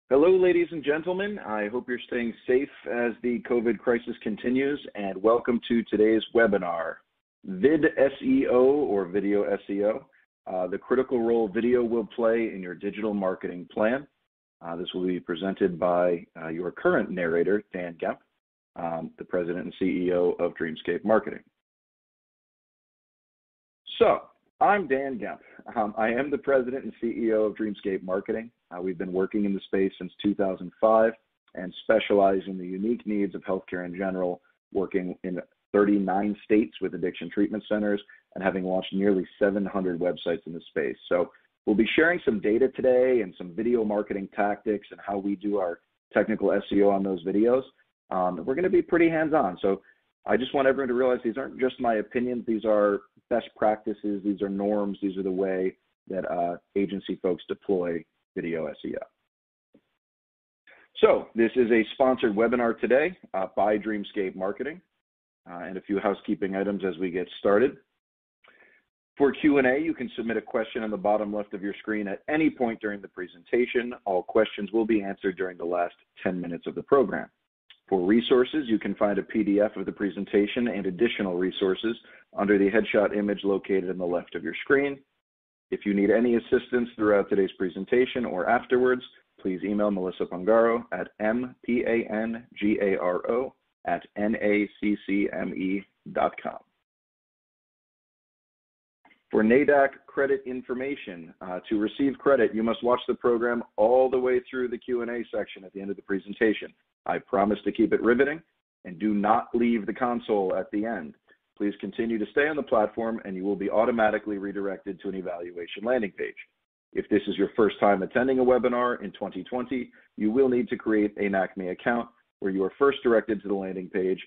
Hello, ladies and gentlemen. I hope you're staying safe as the COVID crisis continues, and welcome to today's webinar, Vid SEO or Video SEO, the critical role video will play in your digital marketing plan. This will be presented by your current narrator, Dan Gemp, the President and CEO of Dreamscape Marketing. So, I'm Dan Gemp. I am the President and CEO of Dreamscape Marketing. We've been working in the space since 2005 and specialize in the unique needs of healthcare in general, working in 39 states with addiction treatment centers and having launched nearly 700 websites in the space. So we'll be sharing some data today and some video marketing tactics and how we do our technical SEO on those videos. We're going to be pretty hands-on. So I just want everyone to realize these aren't just my opinions. These are best practices. These are norms. These are the way that agency folks deploy video SEO. So this is a sponsored webinar today by Dreamscape Marketing, and a few housekeeping items as we get started. For Q&A, you can submit a question on the bottom left of your screen at any point during the presentation. All questions will be answered during the last 10 minutes of the program. For resources, you can find a PDF of the presentation and additional resources under the headshot image located on the left of your screen. If you need any assistance throughout today's presentation or afterwards, please email Melissa Pangaro at mpangaro@naccme.com. For NADAC credit information, to receive credit, you must watch the program all the way through the Q&A section at the end of the presentation. I promise to keep it riveting, and do not leave the console at the end. Please continue to stay on the platform and you will be automatically redirected to an evaluation landing page. If this is your first time attending a webinar in 2020, you will need to create an ACME account where you are first directed to the landing page.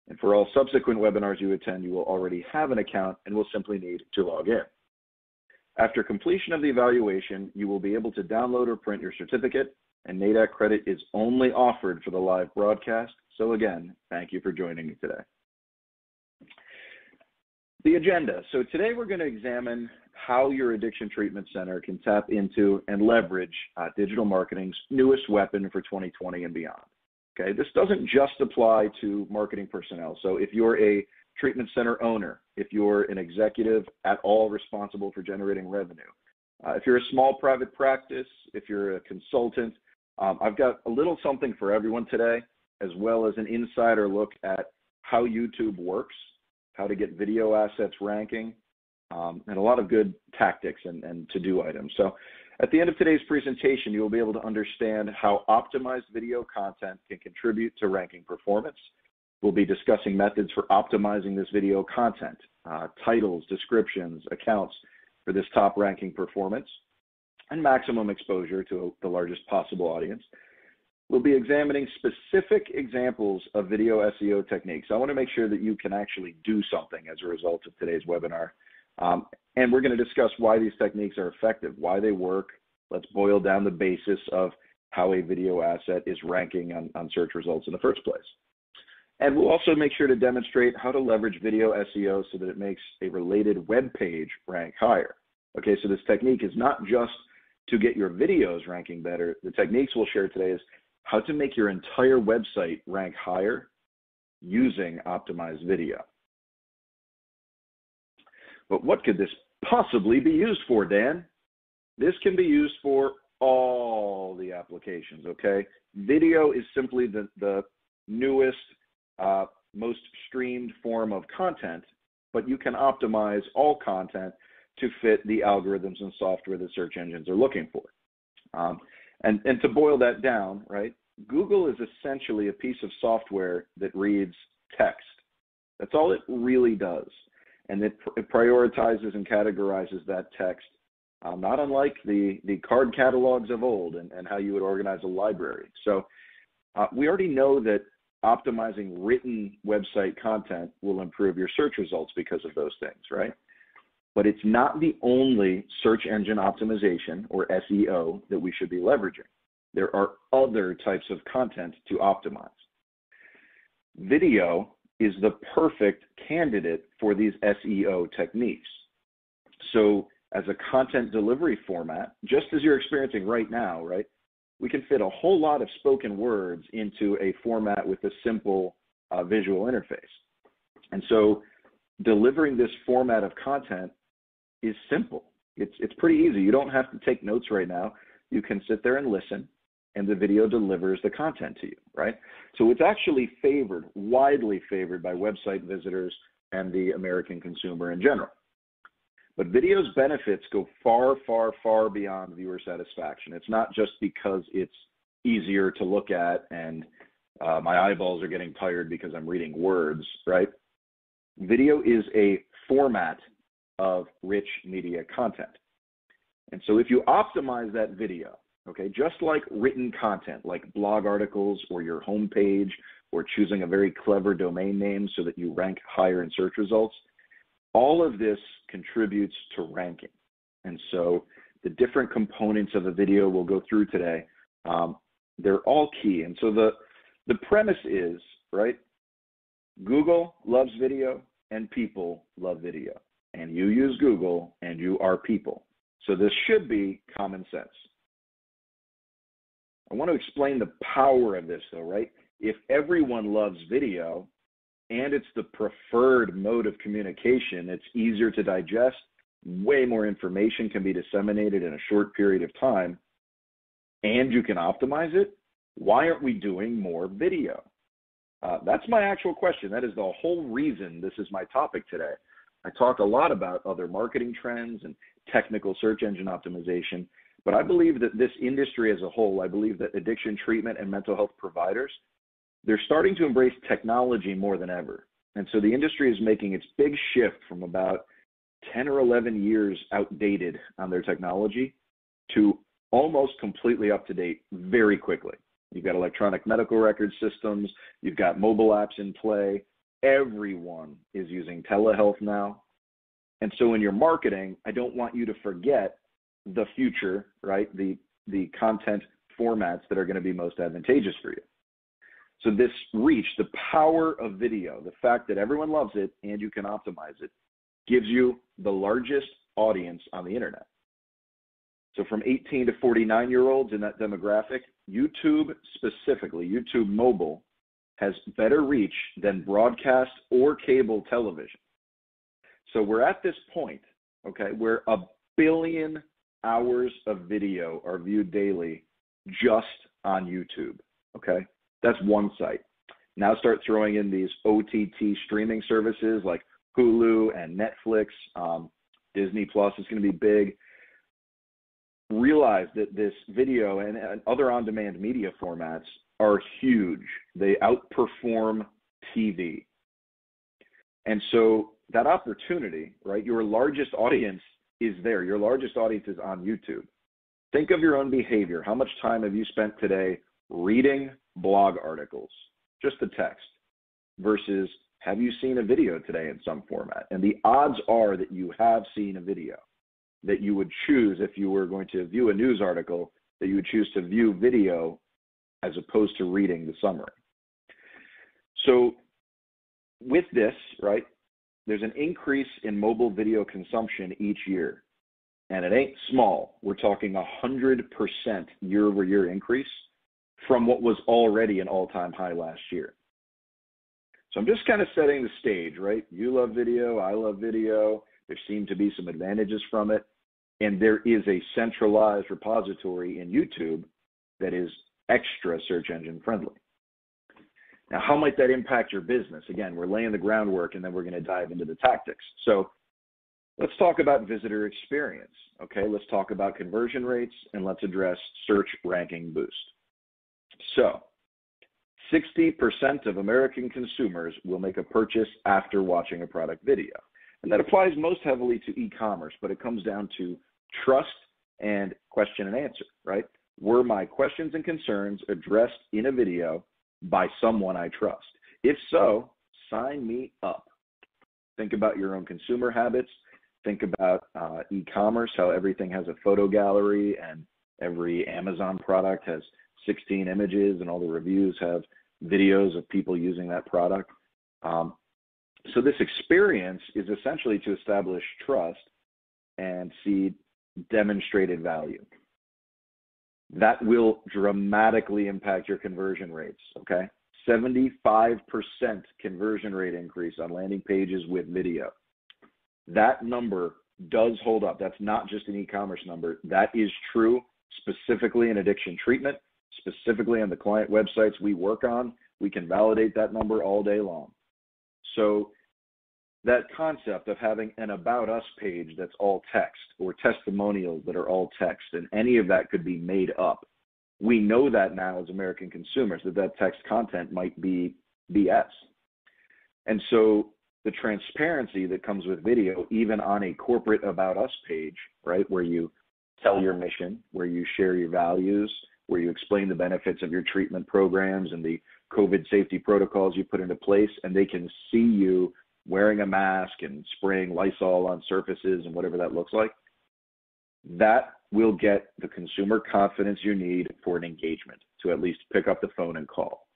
And for all subsequent webinars you attend, you will already have an account and will simply need to log in. After completion of the evaluation, you will be able to download or print your certificate, and NADAC credit is only offered for the live broadcast. So again, thank you for joining me today. The agenda. So today we're going to examine how your addiction treatment center can tap into and leverage digital marketing's newest weapon for 2020 and beyond. Okay, this doesn't just apply to marketing personnel. So if you're a treatment center owner, if you're an executive at all responsible for generating revenue, if you're a small private practice, if you're a consultant, I've got a little something for everyone today, as well as an insider look at how YouTube works, how to get video assets ranking, and a lot of good tactics and to-do items. So at the end of today's presentation, you will be able to understand how optimized video content can contribute to ranking performance. We'll be discussing methods for optimizing this video content, titles, descriptions, accounts for this top ranking performance, and maximum exposure to the largest possible audience. We'll be examining specific examples of video SEO techniques. I want to make sure that you can actually do something as a result of today's webinar. And we're going to discuss why these techniques are effective, why they work. Let's boil down the basis of how a video asset is ranking on search results in the first place. And we'll also make sure to demonstrate how to leverage video SEO so that it makes a related web page rank higher. Okay, so this technique is not just to get your videos ranking better. The techniques we'll share today is how to make your entire website rank higher using optimized video. But what could this possibly be used for, Dan? This can be used for all the applications, okay? Video is simply the newest, most streamed form of content, but you can optimize all content to fit the algorithms and software that search engines are looking for. And to boil that down, right, Google is essentially a piece of software that reads text. That's all it really does. And it prioritizes and categorizes that text, not unlike the card catalogs of old and how you would organize a library. So we already know that optimizing written website content will improve your search results because of those things, right? But it's not the only search engine optimization, or SEO, that we should be leveraging. There are other types of content to optimize. Video is the perfect candidate for these SEO techniques. So as a content delivery format, just as you're experiencing right now, right, we can fit a whole lot of spoken words into a format with a simple visual interface. And so delivering this format of content is simple. It's pretty easy. You don't have to take notes right now. You can sit there and listen, and the video delivers the content to you, right? So it's actually favored, widely favored by website visitors and the American consumer in general. But video's benefits go far, far, far beyond viewer satisfaction. It's not just because it's easier to look at and my eyeballs are getting tired because I'm reading words, right? Video is a format of rich media content. And so if you optimize that video, okay, just like written content, like blog articles or your homepage or choosing a very clever domain name so that you rank higher in search results, all of this contributes to ranking. And so the different components of a video we'll go through today, they're all key. And so the premise is, right, Google loves video and people love video. And you use Google and you are people. So this should be common sense. I want to explain the power of this though, right? If everyone loves video and it's the preferred mode of communication, it's easier to digest, way more information can be disseminated in a short period of time, and you can optimize it, why aren't we doing more video? That's my actual question. That is the whole reason this is my topic today. I talk a lot about other marketing trends and technical search engine optimization, but I believe that this industry as a whole, I believe that addiction treatment and mental health providers, they're starting to embrace technology more than ever. And so the industry is making its big shift from about 10 or 11 years outdated on their technology to almost completely up to date very quickly. You've got electronic medical record systems, you've got mobile apps in play. Everyone is using telehealth now. And so in your marketing, I don't want you to forget the future, right? The content formats that are going to be most advantageous for you. So this reach, the power of video, the fact that everyone loves it and you can optimize it, gives you the largest audience on the internet. So from 18 to 49-year-olds in that demographic, YouTube specifically, YouTube mobile, has better reach than broadcast or cable television. So we're at this point, okay, where 1 billion hours of video are viewed daily just on YouTube, okay? That's one site. Now start throwing in these OTT streaming services like Hulu and Netflix. Disney Plus is going to be big. Realize that this video and other on-demand media formats are huge. They outperform TV. And so that opportunity, right, your largest audience is there. Your largest audience is on YouTube. Think of your own behavior. How much time have you spent today reading blog articles, just the text, versus have you seen a video today in some format? And the odds are that you have seen a video, that you would choose, if you were going to view a news article, that you would choose to view video as opposed to reading the summary. So with this, right, there's an increase in mobile video consumption each year. And it ain't small. We're talking 100% year-over-year increase from what was already an all-time high last year. So I'm just kind of setting the stage, right? You love video, I love video. There seem to be some advantages from it. And there is a centralized repository in YouTube that is extra search engine friendly. Now, how might that impact your business? Again, we're laying the groundwork and then we're going to dive into the tactics. So let's talk about visitor experience. Okay, let's talk about conversion rates and let's address search ranking boost. So 60% of American consumers will make a purchase after watching a product video. And that applies most heavily to e-commerce, but it comes down to trust and question and answer, right? Were my questions and concerns addressed in a video by someone I trust? If so, sign me up. Think about your own consumer habits. Think about e-commerce, how everything has a photo gallery and every Amazon product has 16 images and all the reviews have videos of people using that product. So this experience is essentially to establish trust and see demonstrated value. That will dramatically impact your conversion rates, okay? 75% conversion rate increase on landing pages with video. That number does hold up. That's not just an e-commerce number. That is true specifically in addiction treatment, specifically on the client websites we work on. We can validate that number all day long. So that concept of having an About Us page that's all text, or testimonials that are all text, and any of that could be made up. We know that now as American consumers, that text content might be BS. And so the transparency that comes with video, even on a corporate About Us page, right, where you tell your mission, where you share your values, where you explain the benefits of your treatment programs and the COVID safety protocols you put into place, and they can see you wearing a mask and spraying Lysol on surfaces and whatever that looks like, that will get the consumer confidence you need for an engagement to at least pick up the phone and call.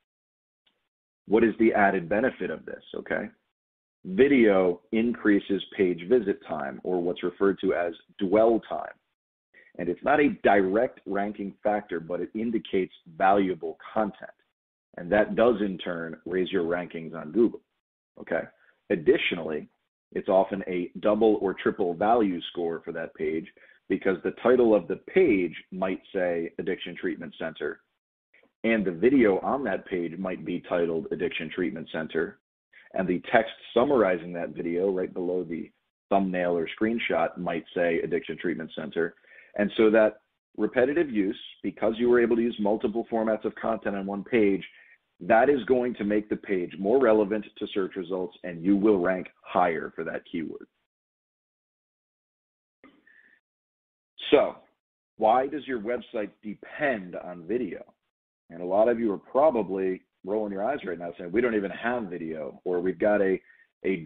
What is the added benefit of this, okay? Video increases page visit time, or what's referred to as dwell time. And it's not a direct ranking factor, but it indicates valuable content. And that does in turn raise your rankings on Google, okay? Additionally, it's often a double or triple value score for that page, because the title of the page might say Addiction Treatment Center, and the video on that page might be titled Addiction Treatment Center, and the text summarizing that video right below the thumbnail or screenshot might say Addiction Treatment Center. And so that repetitive use, because you were able to use multiple formats of content on one page, that is going to make the page more relevant to search results, and you will rank higher for that keyword. So, why does your website depend on video? And a lot of you are probably rolling your eyes right now saying, we don't even have video, or we've got a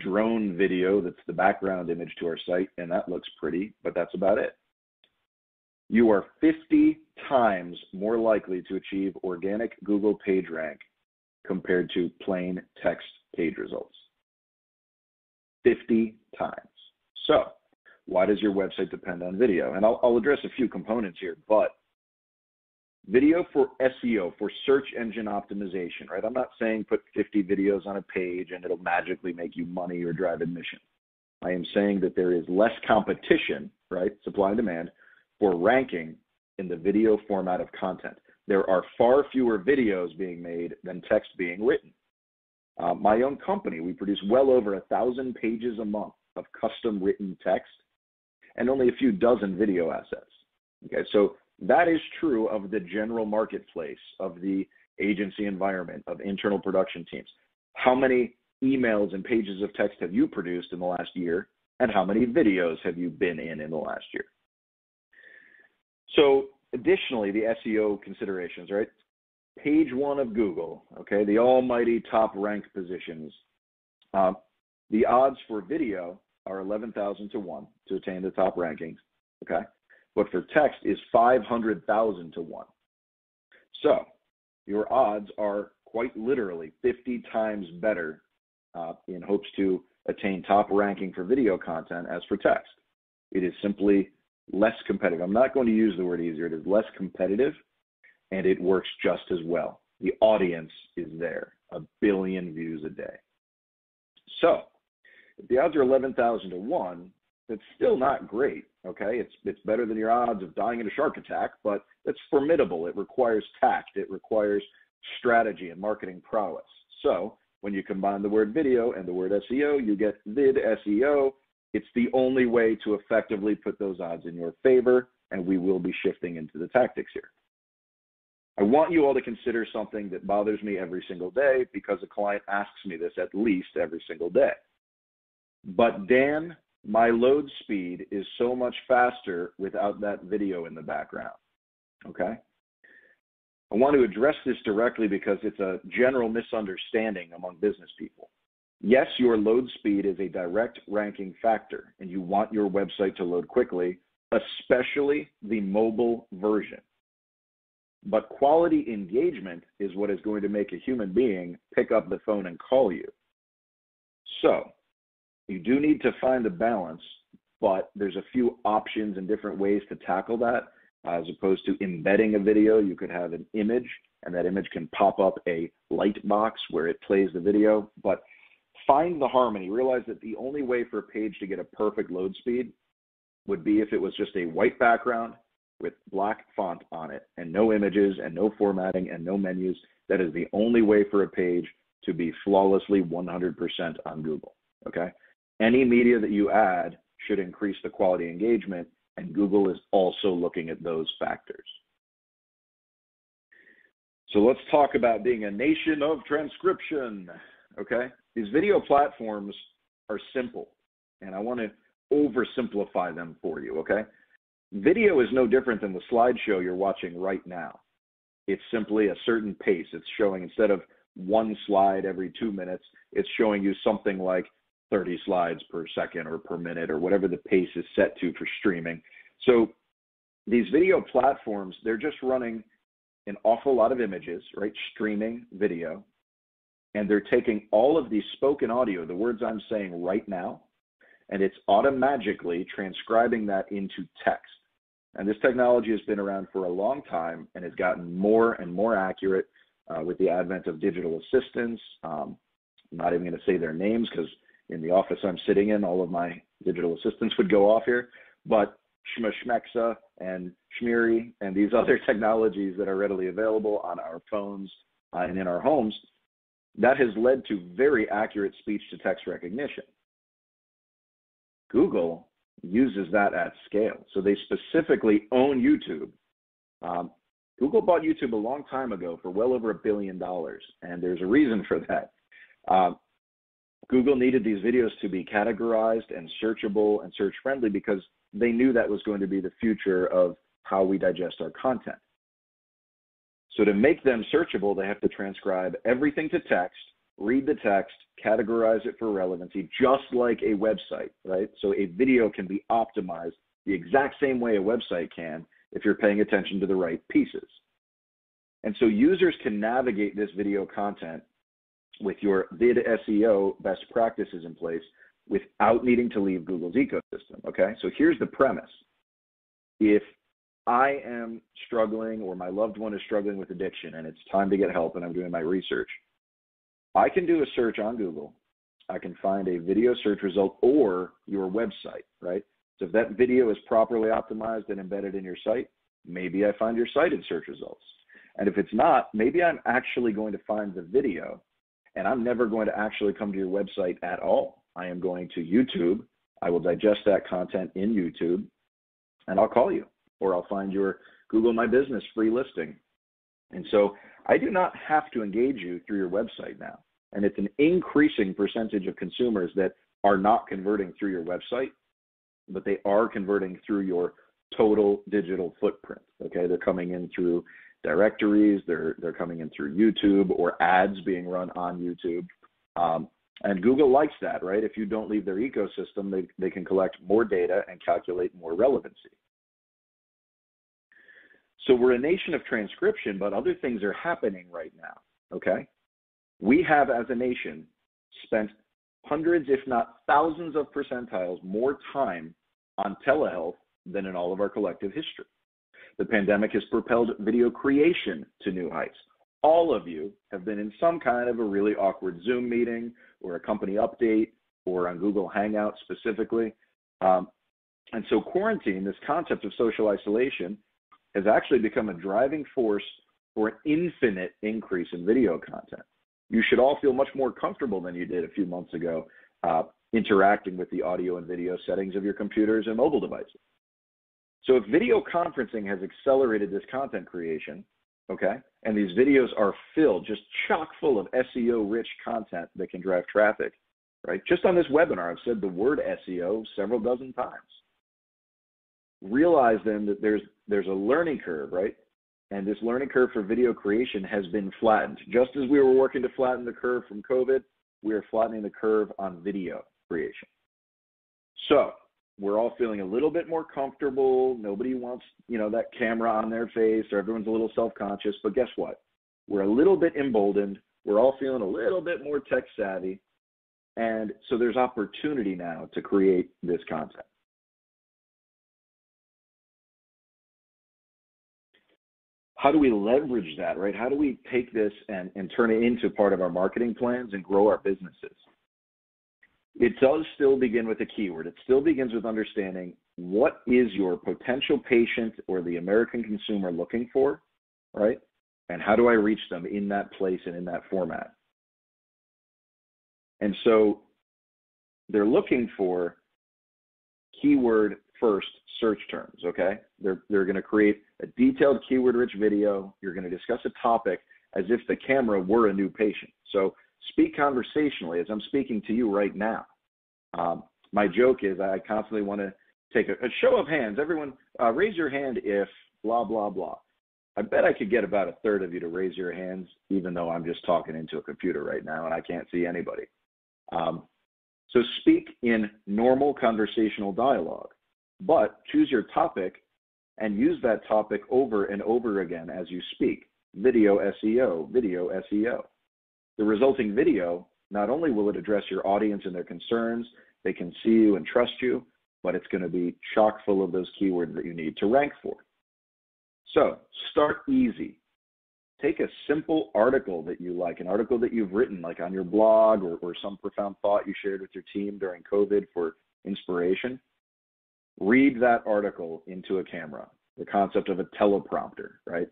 drone video that's the background image to our site, and that looks pretty, but that's about it. You are 50 times more likely to achieve organic Google PageRank compared to plain text page results. 50 times. So, why does your website depend on video? And I'll address a few components here, but video for SEO, for search engine optimization, right? I'm not saying put 50 videos on a page and it'll magically make you money or drive admission. I am saying that there is less competition, right, supply and demand, for ranking in the video format of content. There are far fewer videos being made than text being written. My own company, we produce well over 1,000 pages a month of custom written text and only a few dozen video assets. Okay, so that is true of the general marketplace, of the agency environment, of internal production teams. How many emails and pages of text have you produced in the last year, and how many videos have you been in the last year? So additionally, the SEO considerations, right? Page one of Google, okay, the almighty top rank positions. The odds for video are 11,000 to 1 to attain the top rankings, okay? But for text is 500,000 to 1. So your odds are quite literally 50 times better in hopes to attain top ranking for video content as for text. It is simply less competitive. I'm not going to use the word easier. It is less competitive, and it works just as well. The audience is there, 1 billion views a day. So if the odds are 11,000 to 1, that's still not great, okay? It's better than your odds of dying in a shark attack, but it's formidable. It requires tact. It requires strategy and marketing prowess. So when you combine the word video and the word SEO, you get vid SEO. It's the only way to effectively put those odds in your favor, and we will be shifting into the tactics here. I want you all to consider something that bothers me every single day, because a client asks me this at least every single day. But Dan, my load speed is so much faster without that video in the background, okay? I want to address this directly because it's a general misunderstanding among business people. Yes, your load speed is a direct ranking factor, and you want your website to load quickly, especially the mobile version. But quality engagement is what is going to make a human being pick up the phone and call you. So you do need to find the balance, but there's a few options and different ways to tackle that. As opposed to embedding a video, you could have an image, and that image can pop up a light box where it plays the video. But find the harmony. Realize that the only way for a page to get a perfect load speed would be if it was just a white background with black font on it and no images and no formatting and no menus. That is the only way for a page to be flawlessly 100% on Google, okay? Any media that you add should increase the quality engagement, and Google is also looking at those factors. So let's talk about being a nation of transcription, okay? These video platforms are simple, and I want to oversimplify them for you, okay? Video is no different than the slideshow you're watching right now. It's simply a certain pace. It's showing, instead of one slide every 2 minutes, it's showing you something like 30 slides per second or per minute or whatever the pace is set to for streaming. So these video platforms, they're just running an awful lot of images, right? Streaming video. And they're taking all of the spoken audio, the words I'm saying right now, and it's automatically transcribing that into text. And this technology has been around for a long time and has gotten more and more accurate with the advent of digital assistants. I'm not even going to say their names because in the office I'm sitting in, all of my digital assistants would go off here. But Schmexa and Schmiri and these other technologies that are readily available on our phones and in our homes, that has led to very accurate speech-to-text recognition. Google uses that at scale. So they specifically own YouTube. Google bought YouTube a long time ago for well over $1 billion, and there's a reason for that. Google needed these videos to be categorized and searchable and search-friendly because they knew that was going to be the future of how we digest our content. So to make them searchable, they have to transcribe everything to text, read the text, categorize it for relevancy, just like a website, right? So a video can be optimized the exact same way a website can if you're paying attention to the right pieces. And so users can navigate this video content with your vid SEO best practices in place without needing to leave Google's ecosystem, okay? So here's the premise. If I am struggling or my loved one is struggling with addiction and it's time to get help and I'm doing my research, I can do a search on Google. I can find a video search result or your website, right? So if that video is properly optimized and embedded in your site, maybe I find your site in search results. And if it's not, maybe I'm actually going to find the video and I'm never going to actually come to your website at all. I am going to YouTube. I will digest that content in YouTube and I'll call you, or I'll find your Google My Business free listing. And so I do not have to engage you through your website now. And it's an increasing percentage of consumers that are not converting through your website, but they are converting through your total digital footprint. Okay, they're coming in through directories, they're coming in through YouTube or ads being run on YouTube. And Google likes that, right? If you don't leave their ecosystem, they can collect more data and calculate more relevancy. So we're a nation of transcription, but other things are happening right now, okay? We have, as a nation, spent hundreds, if not thousands of percentiles more time on telehealth than in all of our collective history. The pandemic has propelled video creation to new heights. All of you have been in some kind of a really awkward Zoom meeting or a company update or on Google Hangouts specifically. And so quarantine, this concept of social isolation, has actually become a driving force for an infinite increase in video content. You should all feel much more comfortable than you did a few months ago interacting with the audio and video settings of your computers and mobile devices. So if video conferencing has accelerated this content creation, okay, and these videos are filled, just chock full of SEO-rich content that can drive traffic, right? Just on this webinar, I've said the word SEO several dozen times. Realize then that there's a learning curve, right? And this learning curve for video creation has been flattened. Just as we were working to flatten the curve from COVID, we are flattening the curve on video creation. So we're all feeling a little bit more comfortable. Nobody wants, that camera on their face, or everyone's a little self-conscious. But guess what? We're a little bit emboldened. We're all feeling a little bit more tech savvy. And so there's opportunity now to create this content. how do we leverage that, right? How do we take this and turn it into part of our marketing plans and grow our businesses? It does still begin with a keyword. It still begins with understanding what is your potential patient or the American consumer looking for, right? And how do I reach them in that place and in that format? And so they're looking for keyword first search terms, okay? They're going to create a detailed keyword-rich video. You're going to discuss a topic as if the camera were a new patient. So speak conversationally as I'm speaking to you right now. My joke is I constantly want to take a show of hands. Everyone, raise your hand if blah, blah, blah. I bet I could get about a third of you to raise your hands, even though I'm just talking into a computer right now and I can't see anybody. So speak in normal conversational dialogue, but choose your topic and use that topic over and over again as you speak. Video SEO, video SEO. The resulting video, not only will it address your audience and their concerns, they can see you and trust you, but it's going to be chock full of those keywords that you need to rank for. So start easy. Take a simple article that you like, an article that you've written, like on your blog or some profound thought you shared with your team during COVID for inspiration. Read that article into a camera, the concept of a teleprompter, right?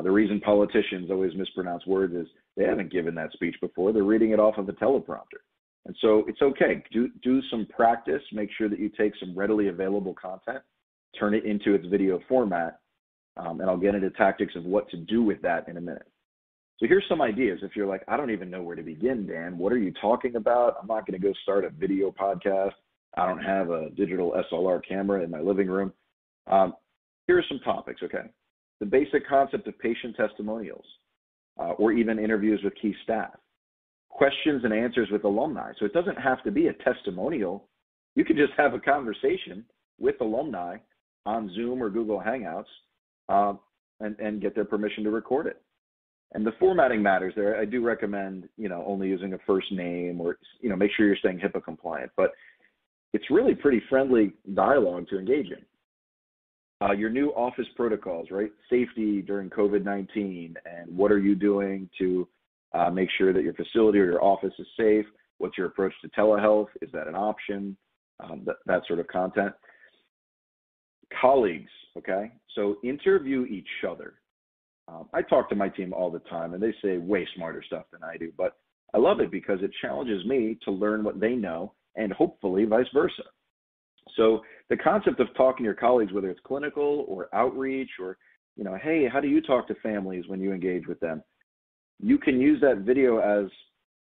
The reason politicians always mispronounce words is they haven't given that speech before. They're reading it off of a teleprompter. And so it's okay. Do some practice. Make sure that you take some readily available content, turn it into its video format, and I'll get into tactics of what to do with that in a minute. So here's some ideas. If you're like, I don't even know where to begin, Dan, what are you talking about? I'm not going to go start a video podcast. I don't have a digital SLR camera in my living room. Here are some topics, okay? The basic concept of patient testimonials, or even interviews with key staff. Questions and answers with alumni. So it doesn't have to be a testimonial. You can just have a conversation with alumni on Zoom or Google Hangouts and get their permission to record it. And the formatting matters there. I do recommend, only using a first name or, make sure you're staying HIPAA compliant. But it's really pretty friendly dialogue to engage in. Your new office protocols, right? Safety during COVID-19, and what are you doing to make sure that your facility or your office is safe? What's your approach to telehealth? Is that an option? That sort of content. Colleagues, okay? So interview each other. I talk to my team all the time, and they say way smarter stuff than I do, but I love it because it challenges me to learn what they know, and hopefully vice versa. So the concept of talking to your colleagues, whether it's clinical or outreach or, hey, how do you talk to families when you engage with them? You can use that video as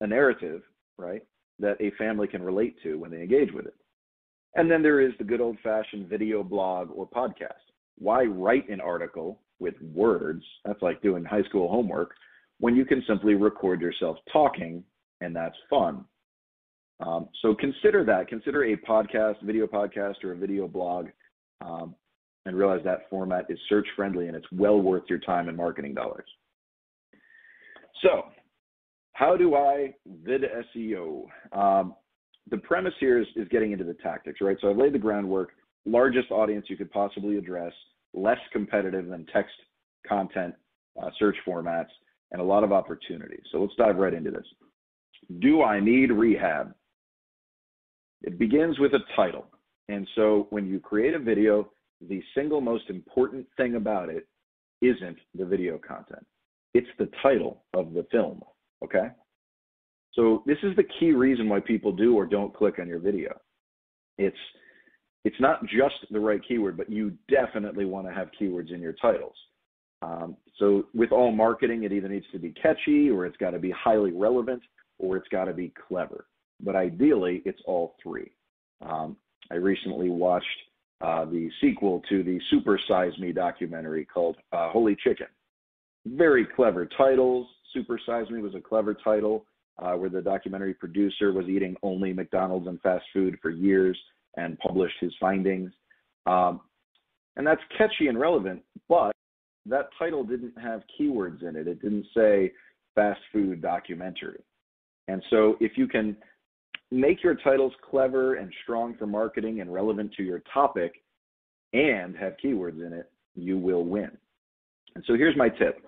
a narrative, right, that a family can relate to when they engage with it. And then there is the good old-fashioned video blog or podcast. Why write an article with words, that's like doing high school homework, when you can simply record yourself talking, and that's fun. So consider that. Consider a podcast, video podcast, or a video blog, and realize that format is search-friendly and it's well worth your time and marketing dollars. So how do I vid SEO? The premise here is getting into the tactics, right? So I've laid the groundwork, largest audience you could possibly address, less competitive than text content, search formats, and a lot of opportunities. So let's dive right into this. Do I need rehab? It begins with a title. And so when you create a video, the single most important thing about it isn't the video content. It's the title of the film, okay? So this is the key reason why people do or don't click on your video. It's not just the right keyword, but you definitely want to have keywords in your titles. So with all marketing, it either needs to be catchy, or it's got to be highly relevant, or it's got to be clever. But ideally, it's all three. I recently watched the sequel to the Super Size Me documentary called Holy Chicken. Very clever titles. Super Size Me was a clever title where the documentary producer was eating only McDonald's and fast food for years and published his findings. And that's catchy and relevant, but that title didn't have keywords in it. It didn't say fast food documentary. And so if you can make your titles clever and strong for marketing and relevant to your topic and have keywords in it, you will win. And so here's my tip.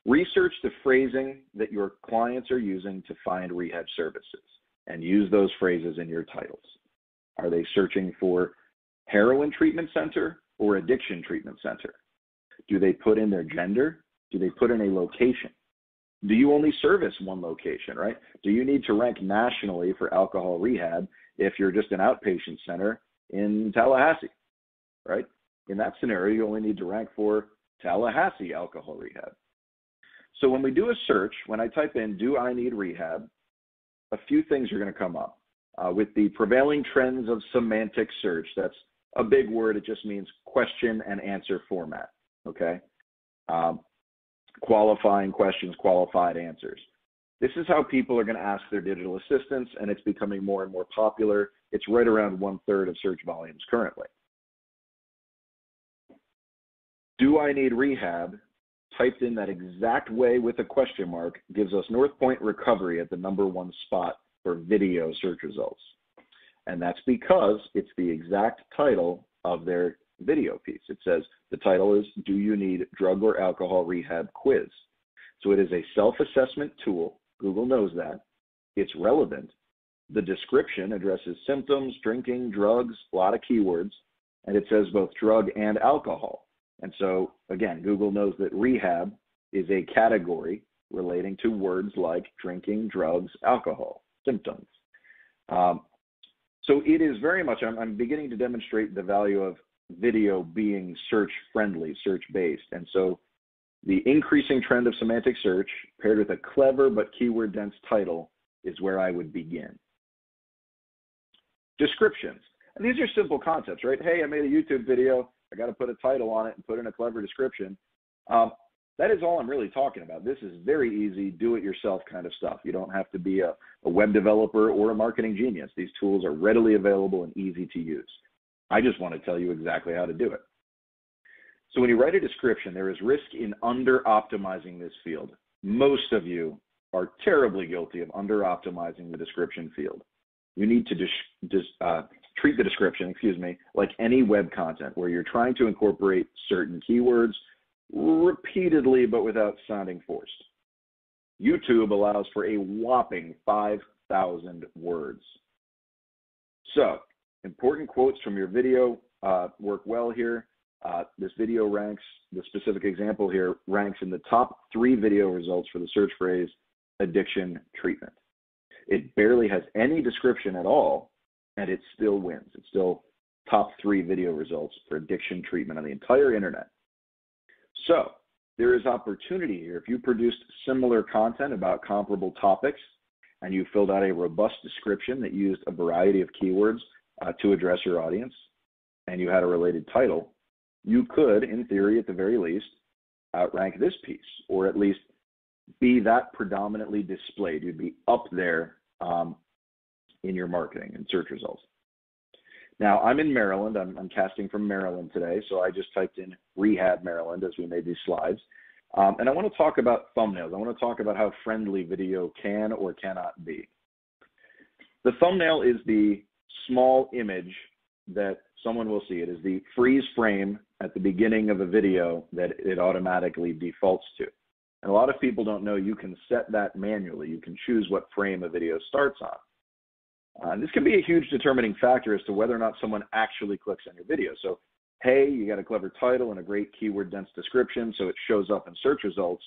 Research the phrasing that your clients are using to find rehab services and use those phrases in your titles. Are they searching for heroin treatment center or addiction treatment center? Do they put in their gender? Do they put in a location? Do you only service one location, right? Do you need to rank nationally for alcohol rehab if you're just an outpatient center in Tallahassee, right? In that scenario, you only need to rank for Tallahassee alcohol rehab. So when we do a search, when I type in, do I need rehab, a few things are going to come up. With the prevailing trends of semantic search, that's a big word. It just means question and answer format, okay? Qualifying questions, qualified answers. This is how people are going to ask their digital assistants, and it's becoming more and more popular. It's right around 1/3 of search volumes currently. Do I need rehab? Typed in that exact way with a question mark gives us North Point Recovery at the #1 spot for video search results. And that's because it's the exact title of their video piece. It says, the title is, Do You Need Drug or Alcohol Rehab Quiz? So it is a self-assessment tool. Google knows that. It's relevant. The description addresses symptoms, drinking, drugs, a lot of keywords, and it says both drug and alcohol. And so, again, Google knows that rehab is a category relating to words like drinking, drugs, alcohol, symptoms. So it is very much, I'm beginning to demonstrate the value of video being search-friendly, search-based. And so the increasing trend of semantic search paired with a clever but keyword-dense title is where I would begin. Descriptions. And these are simple concepts, right? Hey, I made a YouTube video. I got to put a title on it and put in a clever description. That is all I'm really talking about. This is very easy, do-it-yourself kind of stuff. You don't have to be a web developer or a marketing genius. These tools are readily available and easy to use. I just want to tell you exactly how to do it. So when you write a description, there is risk in under-optimizing this field. Most of you are terribly guilty of under-optimizing the description field. You need to treat the description, like any web content where you're trying to incorporate certain keywords repeatedly but without sounding forced. YouTube allows for a whopping 5,000 words. So, important quotes from your video work well here. This video ranks, the specific example here, ranks in the top 3 video results for the search phrase addiction treatment. It barely has any description at all, and it still wins. It's still top 3 video results for addiction treatment on the entire internet. So there is opportunity here. If you produced similar content about comparable topics and you filled out a robust description that used a variety of keywords to address your audience, and you had a related title, you could, in theory at the very least, outrank this piece, or at least be that predominantly displayed. You'd be up there in your marketing and search results. Now, I'm in Maryland. I'm casting from Maryland today, so I just typed in Rehab Maryland as we made these slides. And I want to talk about thumbnails. I want to talk about how friendly video can or cannot be. The thumbnail is the small image that someone will see. It is the freeze frame at the beginning of a video that it automatically defaults to. And a lot of people don't know you can set that manually. You can choose what frame a video starts on. This can be a huge determining factor as to whether or not someone actually clicks on your video. So, hey, you got a clever title and a great keyword-dense description, so it shows up in search results.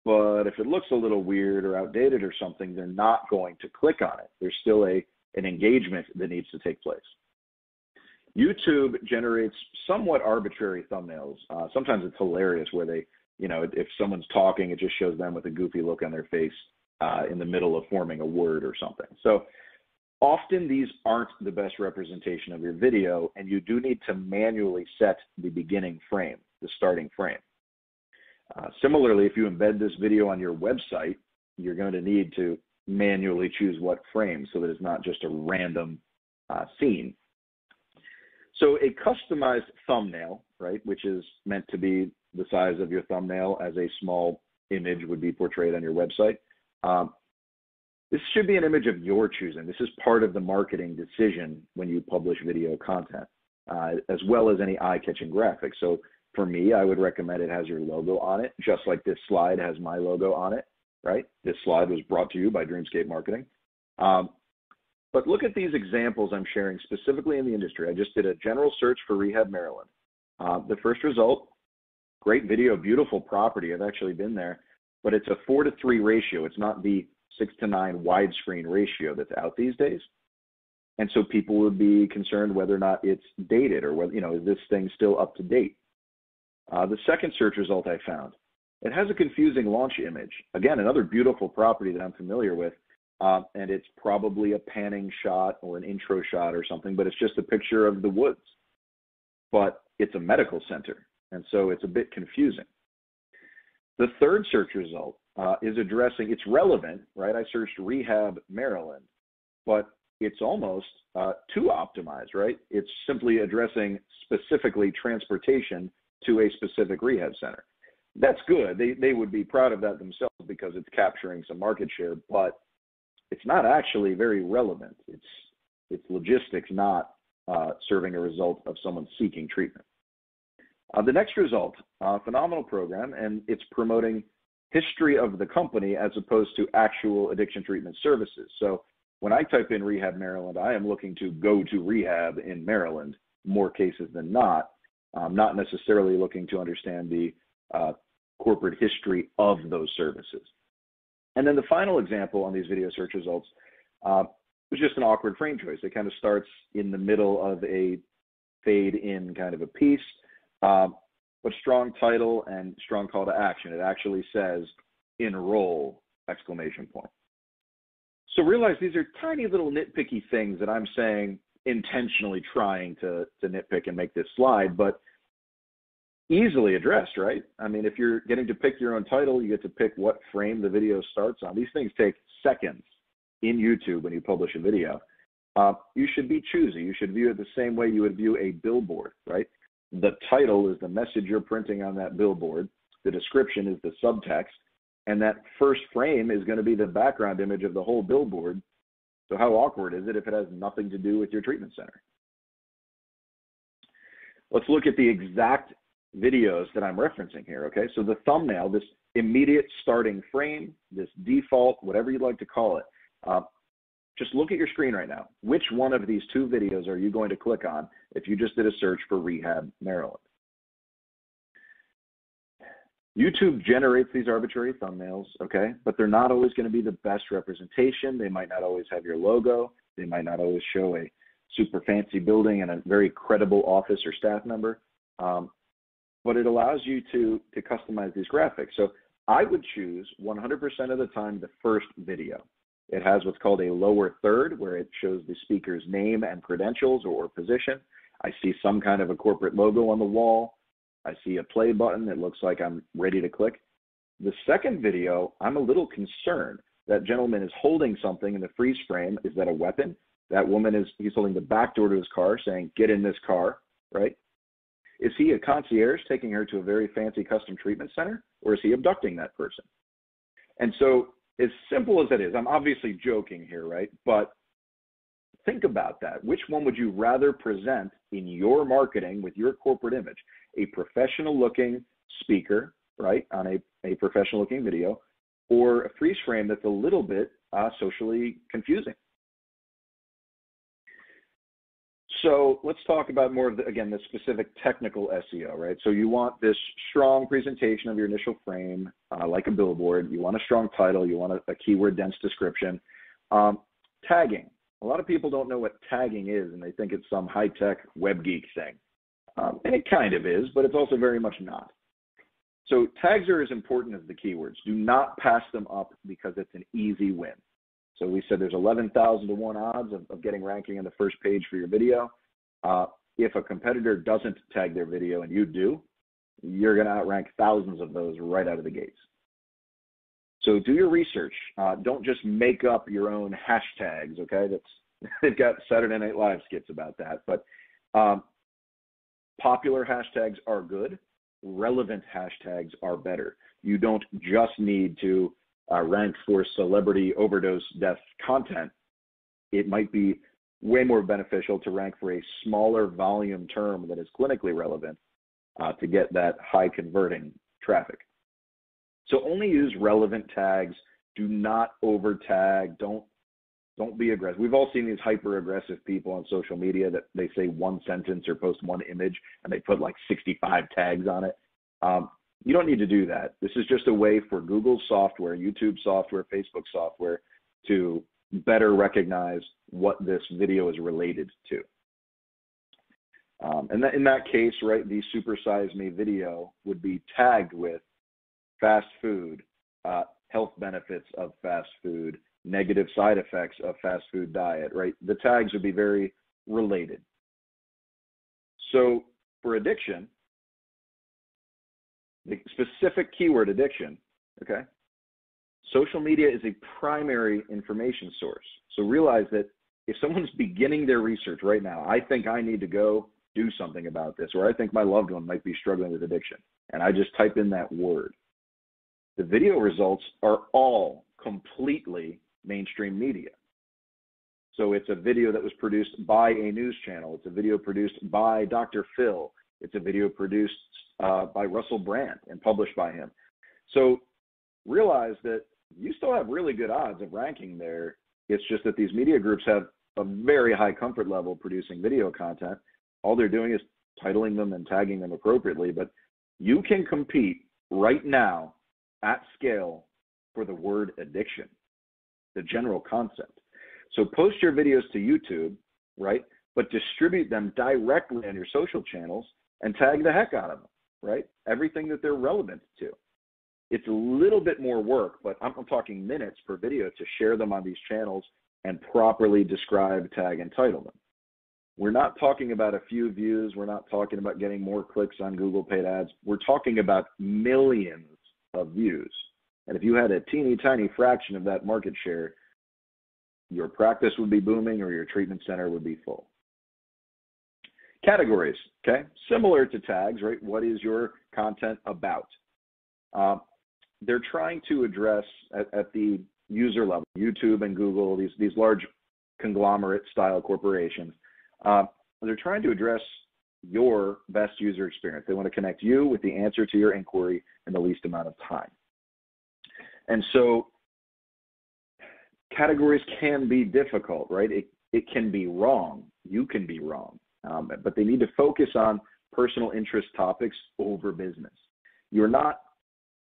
But if it looks a little weird or outdated or something, they're not going to click on it. There's still an engagement that needs to take place. YouTube generates somewhat arbitrary thumbnails. Sometimes it's hilarious where they, if someone's talking, it just shows them with a goofy look on their face in the middle of forming a word or something. So often these aren't the best representation of your video, and you do need to manually set the beginning frame, the starting frame. Similarly, if you embed this video on your website, you're going to need to manually choose what frame so that it's not just a random scene. So a customized thumbnail, right, which is meant to be the size of your thumbnail as a small image would be portrayed on your website. This should be an image of your choosing. This is part of the marketing decision when you publish video content, as well as any eye-catching graphics. So For me, I would recommend it has your logo on it, just like this slide has my logo on it, right? This slide was brought to you by Dreamscape Marketing. But look at these examples I'm sharing specifically in the industry. I just did a general search for Rehab Maryland. The first result, great video, beautiful property. I've actually been there, but it's a 4:3 ratio. It's not the 6:9 widescreen ratio that's out these days. And so people would be concerned whether or not it's dated or whether, is this thing still up to date? The second search result I found, it has a confusing launch image. Again, another beautiful property that I'm familiar with, and it's probably a panning shot or an intro shot or something, but it's just a picture of the woods. But it's a medical center, and so it's a bit confusing. The third search result is addressing, it's relevant, right? I searched Rehab Maryland, but it's almost too optimized, right? It's simply addressing specifically transportation to a specific rehab center. That's good. They would be proud of that themselves because it's capturing some market share, but it's not actually very relevant. It's logistics, not serving a result of someone seeking treatment. The next result, phenomenal program, and it's promoting history of the company as opposed to actual addiction treatment services. So when I type in Rehab Maryland, I am looking to go to rehab in Maryland, more cases than not. I'm not necessarily looking to understand the corporate history of those services. And then the final example on these video search results was just an awkward frame choice. It kind of starts in the middle of a fade in kind of a piece, but strong title and strong call to action. It actually says enroll, exclamation point. So realize these are tiny little nitpicky things that I'm saying intentionally trying to nitpick and make this slide, but easily addressed, right? I mean, if you're getting to pick your own title, you get to pick what frame the video starts on. These things take seconds in YouTube when you publish a video. You should be choosy. You should view it the same way you would view a billboard, right? The title is the message you're printing on that billboard. The description is the subtext. And that first frame is going to be the background image of the whole billboard. So how awkward is it if it has nothing to do with your treatment center? Let's look at the exact videos that I'm referencing here, okay? So the thumbnail, this immediate starting frame, this default, whatever you'd like to call it, just look at your screen right now. Which one of these two videos are you going to click on if you just did a search for Rehab Maryland? YouTube generates these arbitrary thumbnails, okay? But they're not always going to be the best representation. They might not always have your logo. They might not always show a super fancy building and a very credible office or staff member. But it allows you to customize these graphics. So I would choose 100% of the time the first video. It has what's called a lower third, where it shows the speaker's name and credentials or position. I see some kind of a corporate logo on the wall. I see a play button that looks like I'm ready to click. The second video, I'm a little concerned. That gentleman is holding something in the freeze frame. Is that a weapon? That woman he's holding the back door to his car saying, get in this car, right? Is he a concierge taking her to a very fancy custom treatment center, or is he abducting that person? And so as simple as it is, I'm obviously joking here, right? But think about that. Which one would you rather present in your marketing with your corporate image? A professional looking speaker, right, on a professional looking video, or a freeze frame that's a little bit socially confusing? So let's talk about more of the specific technical SEO, right? So you want this strong presentation of your initial frame, like a billboard. You want a strong title. You want a keyword-dense description. Tagging. A lot of people don't know what tagging is, and they think it's some high-tech web geek thing. And it kind of is, but it's also very much not. So tags are as important as the keywords. Do not pass them up because it's an easy win. So we said there's 11,000 to 1 odds of getting ranking on the first page for your video. If a competitor doesn't tag their video and you do, you're going to outrank thousands of those right out of the gates. So do your research. Don't just make up your own hashtags, okay? They've got Saturday Night Live skits about that. But popular hashtags are good. Relevant hashtags are better. You don't just need to rank for celebrity overdose death content. It might be way more beneficial to rank for a smaller volume term that is clinically relevant to get that high converting traffic. So only use relevant tags. Do not over tag. Don't be aggressive. We've all seen these hyper aggressive people on social media that they say one sentence or post one image and they put like 65 tags on it. You don't need to do that. This is just a way for Google software, YouTube software, Facebook software to better recognize what this video is related to. And in that case, right, the Super Size Me video would be tagged with fast food, health benefits of fast food, negative side effects of fast food diet, right? The tags would be very related. So for addiction, the specific keyword addiction, okay, social media is a primary information source. So realize that if someone's beginning their research right now, I think I need to go do something about this, or I think my loved one might be struggling with addiction, and I just type in that word. The video results are all completely mainstream media. So it's a video that was produced by a news channel. It's a video produced by Dr. Phil. It's a video produced by Russell Brand and published by him. So realize that you still have really good odds of ranking there. It's just that these media groups have a very high comfort level producing video content. All they're doing is titling them and tagging them appropriately. But you can compete right now at scale for the word addiction, the general concept. So post your videos to YouTube, right? But distribute them directly on your social channels and tag the heck out of them, right? Everything that they're relevant to. It's a little bit more work, but I'm talking minutes per video to share them on these channels and properly describe, tag, and title them. We're not talking about a few views. We're not talking about getting more clicks on Google paid ads. We're talking about millions of views. And if you had a teeny tiny fraction of that market share, your practice would be booming or your treatment center would be full. Categories, okay? Similar to tags, right? What is your content about? They're trying to address at the user level, YouTube and Google, these large conglomerate style corporations, they're trying to address your best user experience. They want to connect you with the answer to your inquiry in the least amount of time. And so categories can be difficult, right? It can be wrong. You can be wrong. But they need to focus on personal interest topics over business. You're not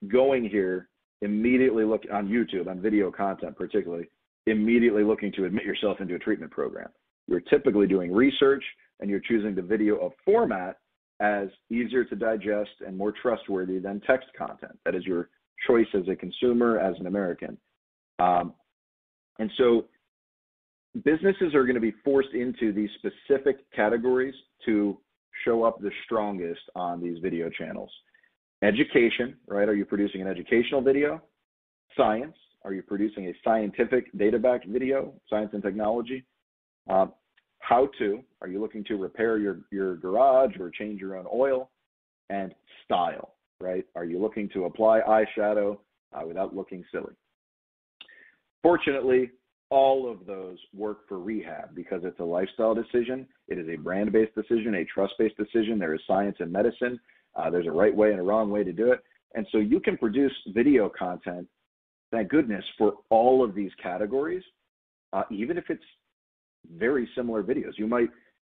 going here immediately on YouTube, on video content particularly, immediately looking to admit yourself into a treatment program. You're typically doing research and you're choosing the video of format as easier to digest and more trustworthy than text content. That is your choice as a consumer, as an American. And so businesses are going to be forced into these specific categories to show up the strongest on these video channels. Education, right? Are you producing an educational video? Science. Are you producing a scientific data-backed video? Science and technology. How to. Are you looking to repair your garage or change your own oil? And style, right? Are you looking to apply eyeshadow without looking silly? Fortunately, all of those work for rehab because it's a lifestyle decision. It is a brand-based decision, a trust-based decision. There is science in medicine. There's a right way and a wrong way to do it. And so you can produce video content, thank goodness, for all of these categories, even if it's very similar videos. You might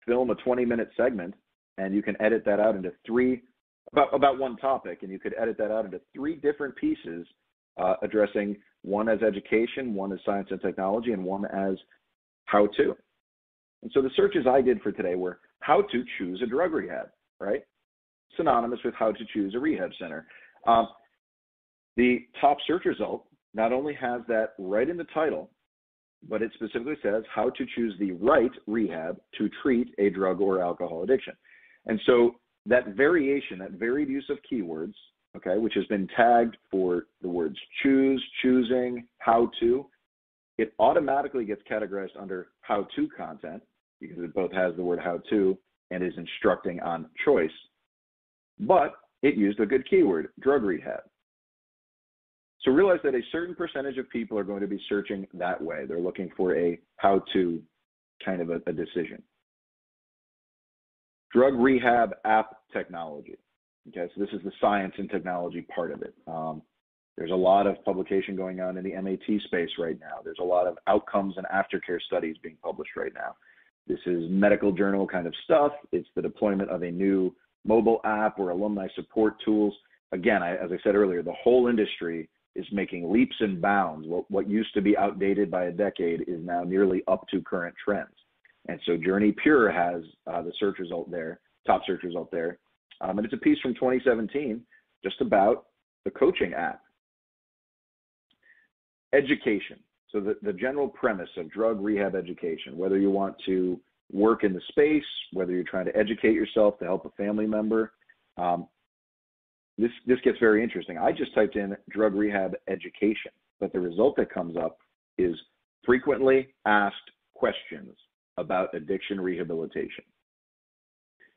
film a 20-minute segment and you can edit that out into about one topic, and you could edit that out into 3 different pieces addressing one as education, one as science and technology, and one as how to. And so the searches I did for today were how to choose a drug rehab, right? Synonymous with how to choose a rehab center. The top search result not only has that right in the title, but it specifically says how to choose the right rehab to treat a drug or alcohol addiction. And so that variation, that varied use of keywords, okay, which has been tagged for the words choose, choosing, how to, it automatically gets categorized under how to content because it both has the word how to and is instructing on choice. But it used a good keyword, drug rehab. So realize that a certain percentage of people are going to be searching that way. They're looking for a how-to kind of a decision. Drug rehab app technology. Okay, so this is the science and technology part of it. There's a lot of publication going on in the MAT space right now. There's a lot of outcomes and aftercare studies being published right now. This is medical journal kind of stuff. It's the deployment of a new mobile app or alumni support tools. Again, as I said earlier, the whole industry is making leaps and bounds. What used to be outdated by a decade is now nearly up to current trends. And so Journey Pure has the search result there, top search result there. And it's a piece from 2017 just about the coaching app. Education. So the general premise of drug rehab education, whether you want to work in the space, whether you're trying to educate yourself to help a family member, this gets very interesting. I just typed in drug rehab education, but the result that comes up is frequently asked questions about addiction rehabilitation.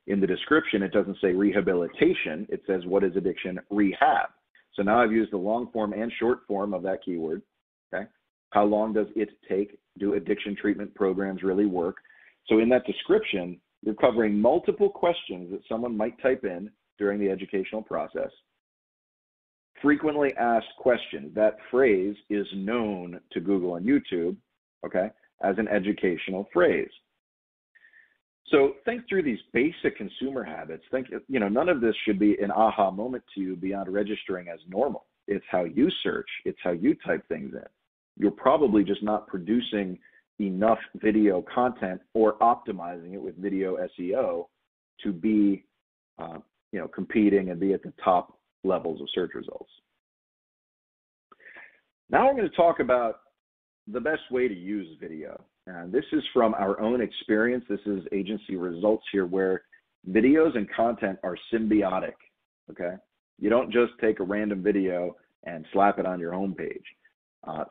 In the description, it doesn't say rehabilitation. It says, what is addiction rehab? So now I've used the long form and short form of that keyword. Okay. How long does it take? Do addiction treatment programs really work? So in that description, you're covering multiple questions that someone might type in during the educational process. Frequently asked questions. That phrase is known to Google and YouTube, okay, as an educational phrase. So think through these basic consumer habits. Think, none of this should be an aha moment to you beyond registering as normal. It's how you search. It's how you type things in. You're probably just not producing enough video content or optimizing it with video SEO to be, competing and be at the top levels of search results. Now we're going to talk about the best way to use video. And this is from our own experience. This is agency results here where videos and content are symbiotic, okay? You don't just take a random video and slap it on your homepage.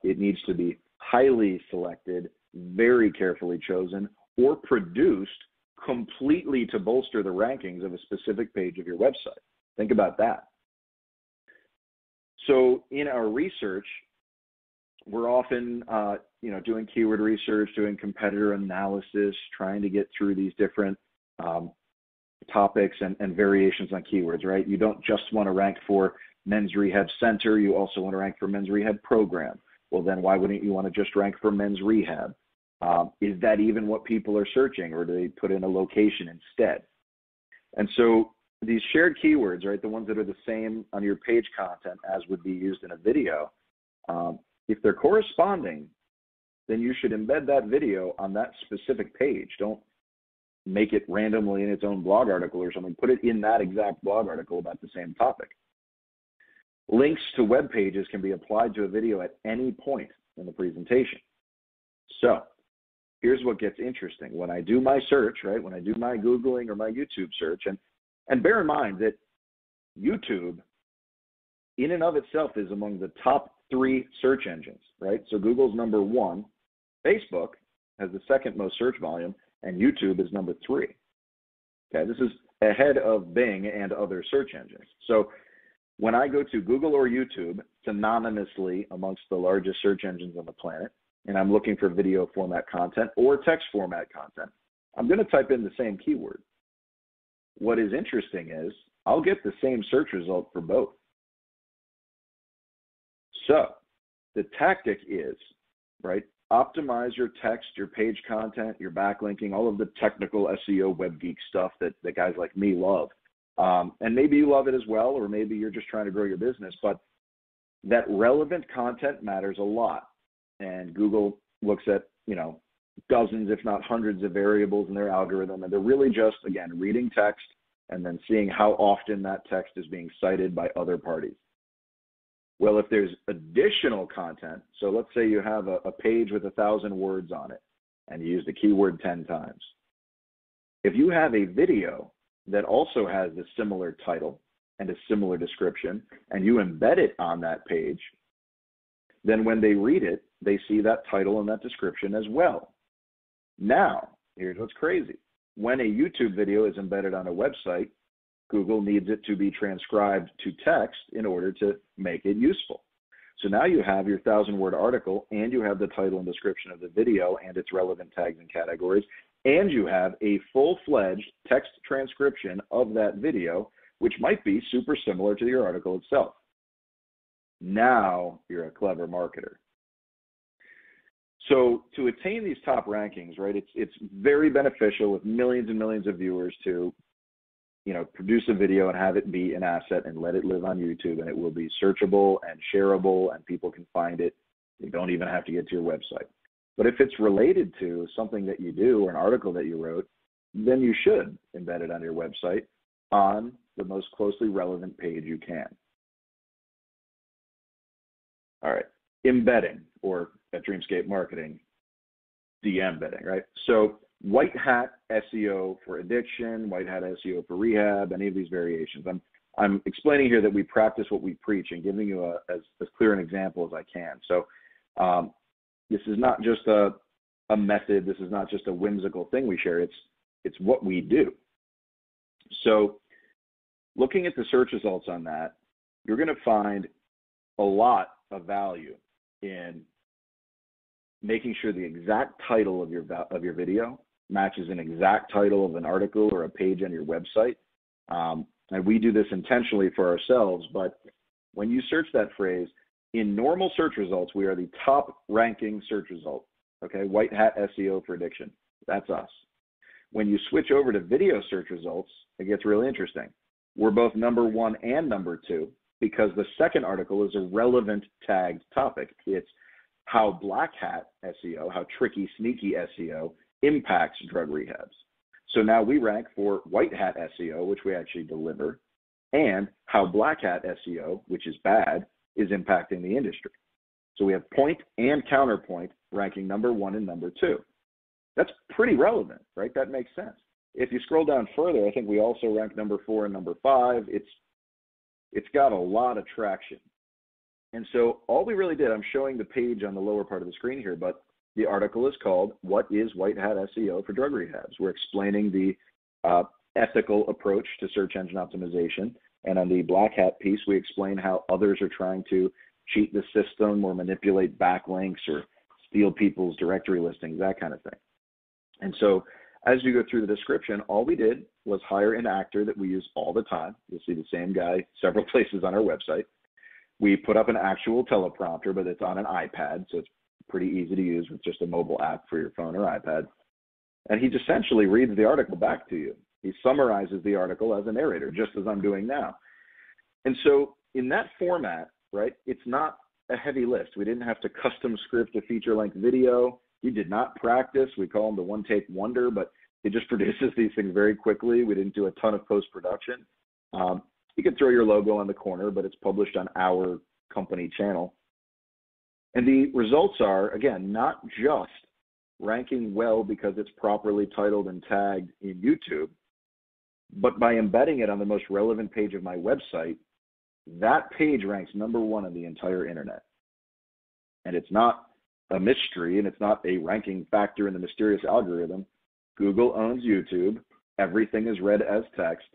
It needs to be highly selected, very carefully chosen, or produced completely to bolster the rankings of a specific page of your website. Think about that. So in our research, we're often, doing keyword research, doing competitor analysis, trying to get through these different topics and variations on keywords, right? You don't just want to rank for men's rehab center. You also want to rank for men's rehab program. Well, then why wouldn't you want to just rank for men's rehab? Is that even what people are searching, or do they put in a location instead? And so these shared keywords, right, the ones that are the same on your page content as would be used in a video, if they're corresponding, then you should embed that video on that specific page. Don't make it randomly in its own blog article or something. Put it in that exact blog article about the same topic. Links to web pages can be applied to a video at any point in the presentation. So here's what gets interesting. When I do my search, right, when I do my Googling or my YouTube search, and bear in mind that YouTube in and of itself is among the top 3 search engines, right? So Google's number 1, Facebook has the second most search volume, and YouTube is number 3. Okay, this is ahead of Bing and other search engines. So when I go to Google or YouTube, synonymously amongst the largest search engines on the planet, and I'm looking for video format content or text format content, I'm going to type in the same keyword. What is interesting is I'll get the same search result for both. So the tactic is, right, optimize your text, your page content, your backlinking, all of the technical SEO web geek stuff that guys like me love. And maybe you love it as well, or maybe you're just trying to grow your business, but that relevant content matters a lot. And Google looks at, dozens, if not hundreds of variables in their algorithm, and they're really just, again, reading text and then seeing how often that text is being cited by other parties. Well, if there's additional content, so let's say you have a page with 1,000 words on it and you use the keyword 10 times. If you have a video that also has a similar title and a similar description, and you embed it on that page, then when they read it, they see that title and that description as well. Now, here's what's crazy. When a YouTube video is embedded on a website, Google needs it to be transcribed to text in order to make it useful. So now you have your 1,000-word article, and you have the title and description of the video and its relevant tags and categories, and you have a full-fledged text transcription of that video which might be super similar to your article itself. Now you're a clever marketer. So to attain these top rankings, right, it's very beneficial with millions and millions of viewers to, produce a video and have it be an asset and let it live on YouTube, and it will be searchable and shareable and people can find it. You don't even have to get to your website. But if it's related to something that you do or an article that you wrote, then you should embed it on your website on the most closely relevant page you can. All right, embedding, or at Dreamscape Marketing, de-embedding, right? So white hat SEO for addiction, white hat SEO for rehab, any of these variations. I'm explaining here that we practice what we preach and giving you as clear an example as I can. So this is not just a method. This is not just a whimsical thing we share. It's what we do. So looking at the search results on that, you're going to find a lot of value in making sure the exact title of your video matches an exact title of an article or a page on your website. And we do this intentionally for ourselves, but when you search that phrase, in normal search results, we are the top ranking search result, okay? White hat SEO for addiction, that's us. When you switch over to video search results, it gets really interesting. We're both number 1 and number 2 because the second article is a relevant tagged topic. It's how black hat SEO, how tricky, sneaky SEO impacts drug rehabs. So now we rank for white hat SEO, which we actually deliver, and how black hat SEO, which is bad, is impacting the industry. So we have point and counterpoint ranking number 1 and number 2. That's pretty relevant, right? That makes sense. If you scroll down further, I think we also rank number 4 and number 5. It's got a lot of traction. And so all we really did, I'm showing the page on the lower part of the screen here, but the article is called, What is White Hat SEO for Drug Rehabs? We're explaining the ethical approach to search engine optimization. And on the black hat piece, we explain how others are trying to cheat the system or manipulate backlinks or steal people's directory listings, that kind of thing. And so as you go through the description, all we did was hire an actor that we use all the time. You'll see the same guy several places on our website. We put up an actual teleprompter, but it's on an iPad, so it's pretty easy to use with just a mobile app for your phone or iPad. And he essentially reads the article back to you. He summarizes the article as a narrator, just as I'm doing now. And so in that format, right, it's not a heavy lift. We didn't have to custom script a feature-length video. We did not practice. We call them the one-take wonder, but it just produces these things very quickly. We didn't do a ton of post-production. You can throw your logo on the corner, but it's published on our company channel. And the results are, again, not just ranking well because it's properly titled and tagged in YouTube, but by embedding it on the most relevant page of my website, that page ranks number 1 on the entire internet. And it's not a mystery, and it's not a ranking factor in the mysterious algorithm. Google owns YouTube. Everything is read as text,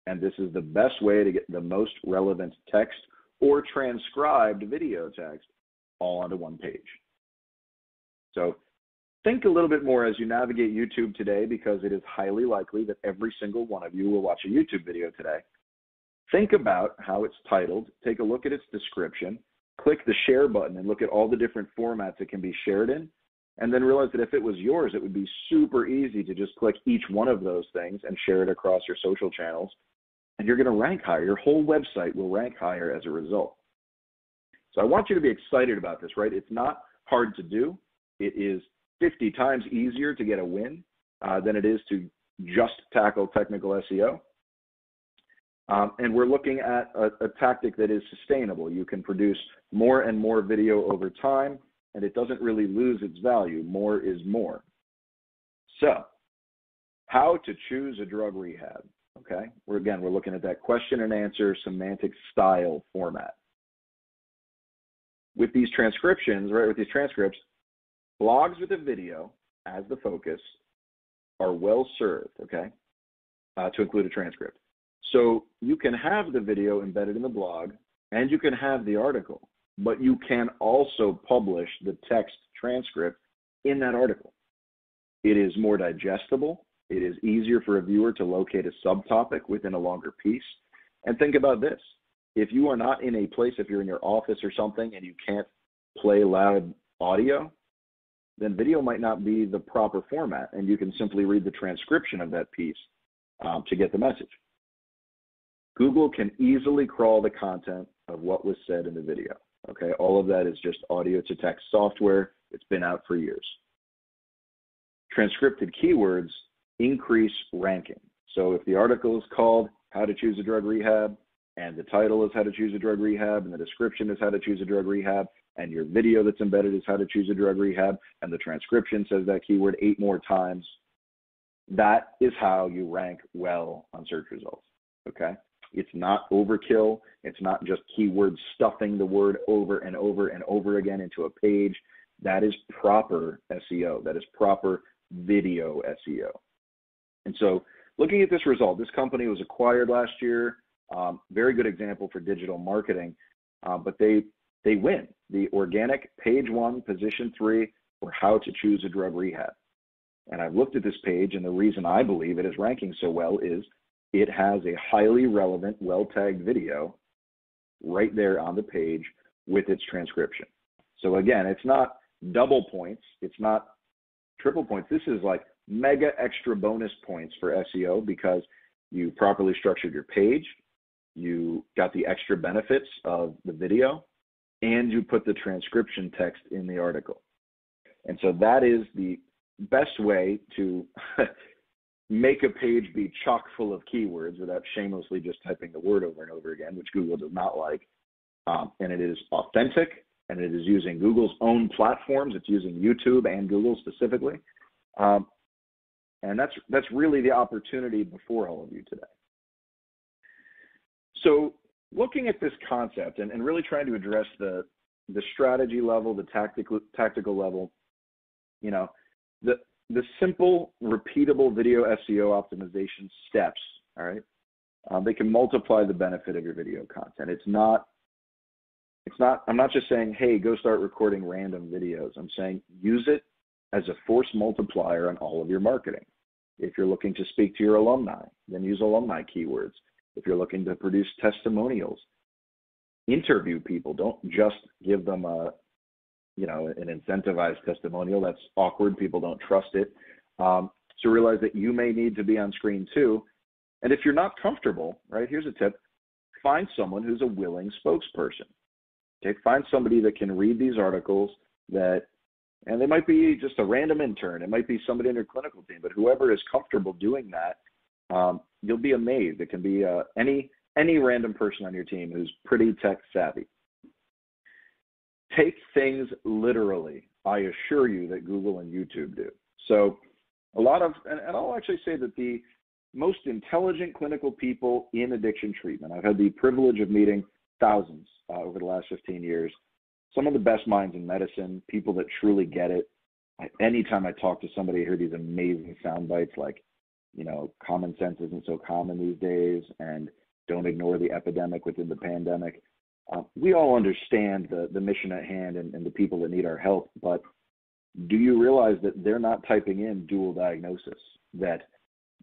and this is the best way to get the most relevant text or transcribed video text all onto one page. So think a little bit more as you navigate YouTube today, because it is highly likely that every single one of you will watch a YouTube video today. Think about how it's titled, take a look at its description, click the share button and look at all the different formats it can be shared in, and then realize that if it was yours, it would be super easy to just click each one of those things and share it across your social channels, and you're going to rank higher. Your whole website will rank higher as a result. So I want you to be excited about this, right? It's not hard to do. It is 50 times easier to get a win than it is to just tackle technical SEO. And we're looking at a tactic that is sustainable. You can produce more and more video over time, and it doesn't really lose its value. More is more. So how to choose a drug rehab, okay? We're looking at that question and answer semantic style format. With these transcriptions, right, with these transcripts, blogs with a video as the focus are well served, okay, to include a transcript. So you can have the video embedded in the blog and you can have the article, but you can also publish the text transcript in that article. It is more digestible. It is easier for a viewer to locate a subtopic within a longer piece. And think about this. If you are not in a place, if you're in your office or something and you can't play loud audio, then video might not be the proper format, and you can simply read the transcription of that piece to get the message. Google can easily crawl the content of what was said in the video. Okay, all of that is just audio to text software. It's been out for years. Transcripted keywords increase ranking. So if the article is called How to Choose a Drug Rehab, and the title is How to Choose a Drug Rehab, and the description is How to Choose a Drug Rehab, and your video that's embedded is How to Choose a Drug Rehab, and the transcription says that keyword 8 more times, that is how you rank well on search results, okay? It's not overkill. It's not just keywords stuffing the word over and over and over again into a page. That is proper SEO. That is proper video SEO. And so looking at this result, this company was acquired last year. Very good example for digital marketing, but they win. The organic page 1, position 3 for How to Choose a Drug Rehab. And I've looked at this page, and the reason I believe it is ranking so well is it has a highly relevant, well-tagged video right there on the page with its transcription. So again, it's not double points. It's not triple points. This is like mega extra bonus points for SEO because you properly structured your page, you got the extra benefits of the video, and you put the transcription text in the article. And so that is the best way to make a page be chock full of keywords without shamelessly just typing the word over and over again, which Google does not like. And it is authentic, and it is using Google's own platforms. It's using YouTube and Google specifically. And that's really the opportunity before all of you today. So looking at this concept and really trying to address the strategy level, the tactical level, you know, the simple, repeatable video SEO optimization steps, all right, they can multiply the benefit of your video content. I'm not just saying, hey, go start recording random videos. I'm saying use it as a force multiplier on all of your marketing. If you're looking to speak to your alumni, then use alumni keywords. If you're looking to produce testimonials, interview people. Don't just give them an incentivized testimonial. That's awkward. People don't trust it. So realize that you may need to be on screen too. And if you're not comfortable, right, here's a tip. Find someone who's a willing spokesperson. Okay, find somebody that can read these articles and they might be just a random intern. It might be somebody in your clinical team, but whoever is comfortable doing that, you'll be amazed. It can be any random person on your team who's pretty tech savvy. Take things literally. I assure you that Google and YouTube do. So and I'll actually say that the most intelligent clinical people in addiction treatment, I've had the privilege of meeting thousands over the last 15 years, some of the best minds in medicine, people that truly get it. Anytime I talk to somebody, I hear these amazing sound bites like, common sense isn't so common these days, and don't ignore the epidemic within the pandemic. We all understand the mission at hand and the people that need our help, but do you realize that they're not typing in dual diagnosis? That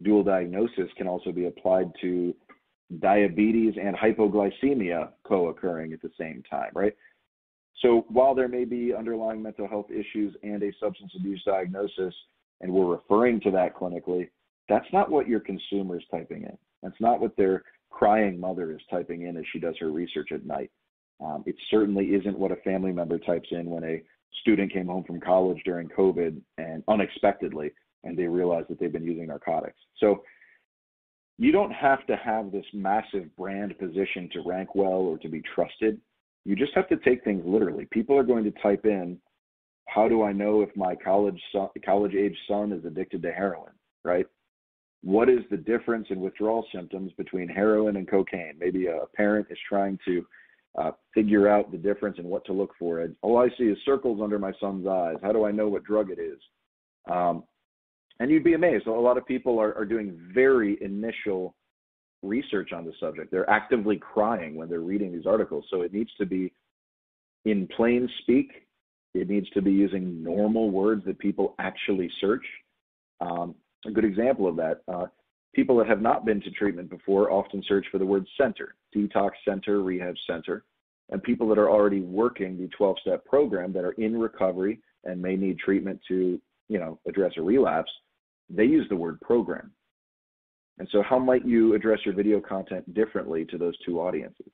dual diagnosis can also be applied to diabetes and hypoglycemia co-occurring at the same time, right? So while there may be underlying mental health issues and a substance abuse diagnosis, and we're referring to that clinically, that's not what your consumer is typing in. That's not what their crying mother is typing in as she does her research at night. It certainly isn't what a family member types in when a student came home from college during COVID and unexpectedly, and they realized that they've been using narcotics. So you don't have to have this massive brand position to rank well or to be trusted. You just have to take things literally. People are going to type in, how do I know if my college-age son is addicted to heroin, right? What is the difference in withdrawal symptoms between heroin and cocaine? Maybe a parent is trying to figure out the difference and what to look for. All I see is circles under my son's eyes. How do I know what drug it is? And you'd be amazed. A lot of people are doing very initial research on the subject. They're actively crying when they're reading these articles. So it needs to be in plain speak. It needs to be using normal words that people actually search. A good example of that, People that have not been to treatment before often search for the word center, detox center, rehab center, and people that are already working the 12-step program that are in recovery and may need treatment to, address a relapse, they use the word program. And so how might you address your video content differently to those two audiences?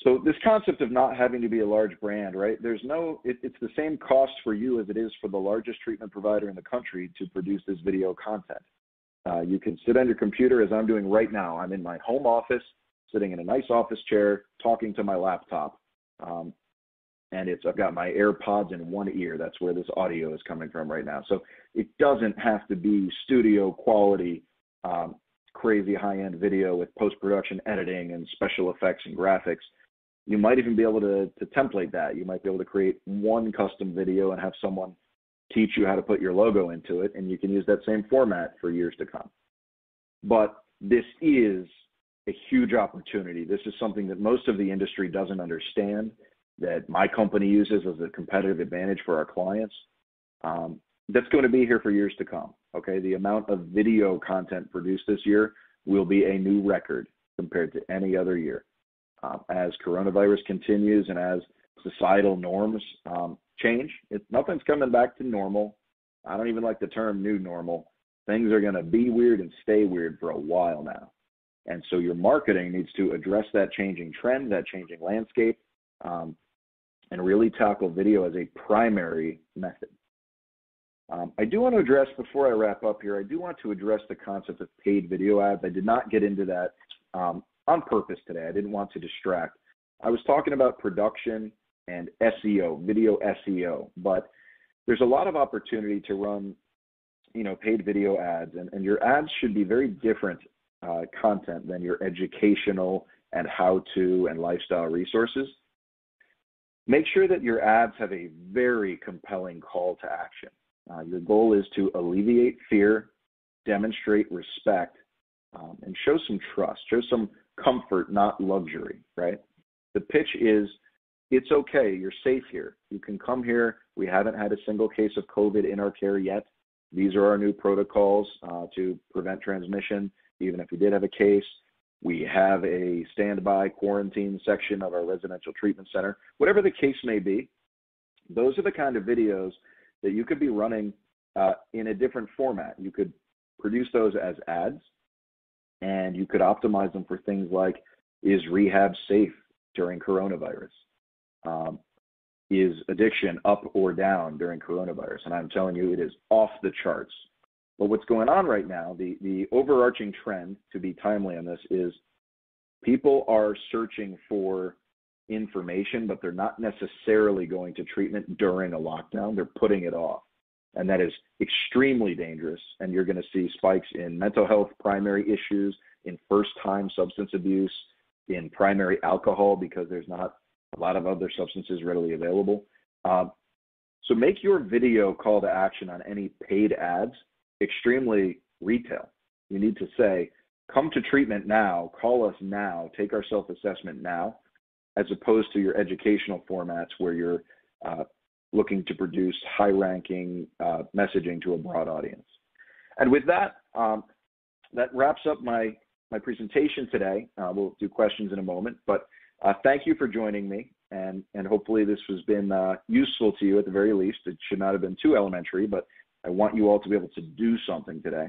So this concept of not having to be a large brand, right? It's the same cost for you as it is for the largest treatment provider in the country to produce this video content. You can sit on your computer as I'm doing right now. I'm in my home office, sitting in a nice office chair, talking to my laptop. And I've got my AirPods in one ear. That's where this audio is coming from right now. So it doesn't have to be studio quality, crazy high-end video with post-production editing and special effects and graphics. You might even be able to template that. You might be able to create one custom video and have someone teach you how to put your logo into it, and you can use that same format for years to come. But this is a huge opportunity. This is something that most of the industry doesn't understand, that my company uses as a competitive advantage for our clients. That's going to be here for years to come, okay? The amount of video content produced this year will be a new record compared to any other year. As coronavirus continues and as societal norms change, nothing's coming back to normal. I don't even like the term new normal. Things are going to be weird and stay weird for a while now. And so your marketing needs to address that changing trend, that changing landscape, and really tackle video as a primary method. I do want to address, before I wrap up here, I do want to address the concept of paid video ads. I did not get into that on purpose today. I didn't want to distract. I was talking about production and SEO, video SEO, but there's a lot of opportunity to run, paid video ads, and your ads should be very different content than your educational and how-to and lifestyle resources. Make sure that your ads have a very compelling call to action. Your goal is to alleviate fear, demonstrate respect, and show some trust, show some comfort, not luxury, right? The pitch is, it's okay, you're safe here. You can come here. We haven't had a single case of COVID in our care yet. These are our new protocols to prevent transmission, even if we did have a case. We have a standby quarantine section of our residential treatment center. Whatever the case may be, those are the kind of videos that you could be running in a different format. You could produce those as ads, and you could optimize them for things like, is rehab safe during coronavirus? Is addiction up or down during coronavirus? And I'm telling you, it is off the charts. But what's going on right now, the overarching trend, to be timely on this, is people are searching for information, but they're not necessarily going to treatment during a lockdown. They're putting it off. And that is extremely dangerous. And you're going to see spikes in mental health primary issues, in first-time substance abuse, in primary alcohol, because there's not a lot of other substances readily available. So make your video call to action on any paid ads extremely retail. You need to say, come to treatment now, call us now, take our self-assessment now, as opposed to your educational formats where you're looking to produce high-ranking messaging to a broad audience. And with that, that wraps up my presentation today. We'll do questions in a moment, but thank you for joining me, and hopefully this has been useful to you at the very least. It should not have been too elementary, but I want you all to be able to do something today.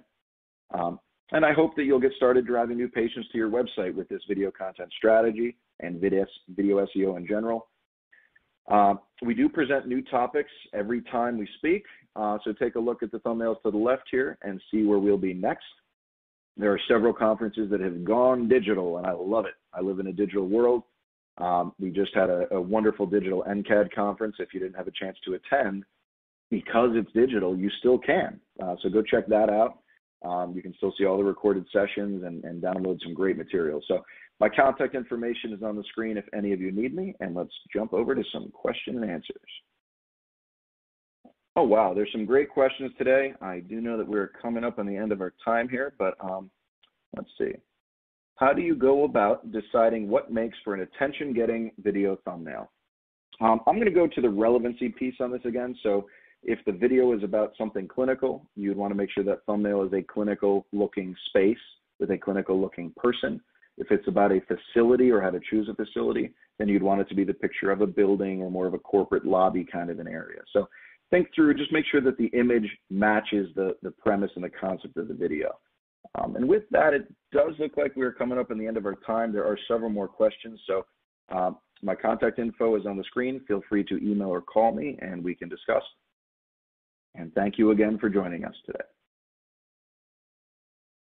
And I hope that you'll get started driving new patients to your website with this video content strategy and video SEO in general. We do present new topics every time we speak, so take a look at the thumbnails to the left here and see where we'll be next. There are several conferences that have gone digital, and I love it. I live in a digital world. We just had a wonderful digital NCAD conference. If you didn't have a chance to attend, because it's digital, you still can. So go check that out. You can still see all the recorded sessions and download some great material. So my contact information is on the screen if any of you need me, and let's jump over to some question and answers. Oh, wow, there's some great questions today. I do know that we're coming up on the end of our time here, but let's see. How do you go about deciding what makes for an attention-getting video thumbnail? I'm going to go to the relevancy piece on this again. So If the video is about something clinical, you'd want to make sure that thumbnail is a clinical looking space with a clinical looking person. If it's about a facility or how to choose a facility, then you'd want it to be the picture of a building or more of a corporate lobby kind of an area. So think through, just make sure that the image matches the premise and the concept of the video. And with that, it does look like we're coming up on the end of our time. There are several more questions. So my contact info is on the screen. Feel free to email or call me and we can discuss. And thank you again for joining us today.